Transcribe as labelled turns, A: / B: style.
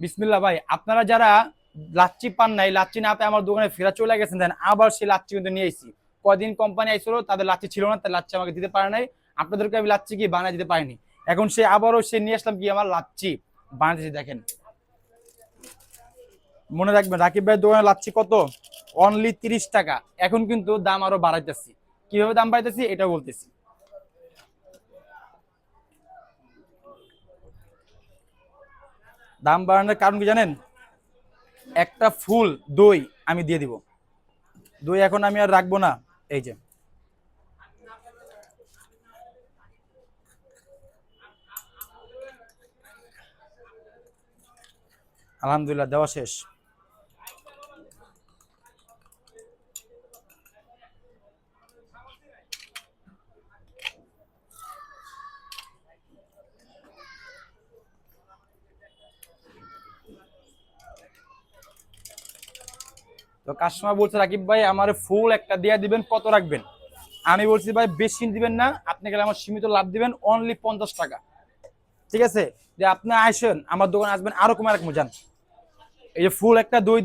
A: বিসমিল্লাহ ভাই, আপনারা যারা লাচ্ছি পান নাই, লাচ্ছি না পেয়ে আমার দোকানে ফেরা চলে গেছেন, দেন আবার সেই লাচ্ছি কিন্তু নিয়ে এসেছি। কদিন কোম্পানি আইছিল, তাদের লাচ্ছি ছিল না, তার লাচ্ছি আমাকে দিতে পারে নাই। আপনাদেরকে আমি লাচ্ছি কি বানায় দিতে পারিনি। এখন সে আবারও সে নিয়ে আসলাম কি আমার লাচ্ছি বানাতেছি, দেখেন। মনে রাখবেন রাকিব ভাইয়ের দোকানে লাচ্ছি কত, অনলি 30 টাকা। এখন কিন্তু দাম আরো বাড়াইতেছি। কিভাবে দাম বাড়াইতেছি এটা বলতেছি। দাম বাড়ানোর কারণ কি জানেন? একটা ফুল দই আমি দিয়ে দিব। দই এখন আমি আর রাখবো না। এই যে, আলহামদুলিল্লাহ দেওয়া শেষ। তো কাস্টমার বলছে রাকিব ভাই আমার ফুল একটা দিয়ে দিবেন, কত রাখবেন? আমি বলছি ভাই বেশি দিবেন না, আপনি গেলে আমার সীমিত লাভ দিবেন, অনলি 50 টাকা। ঠিক আছে? যে আপনি আসেন আমার দোকানে, আসবেন আরো কমে রাখবো, যান। এই যে ফুল একটা দই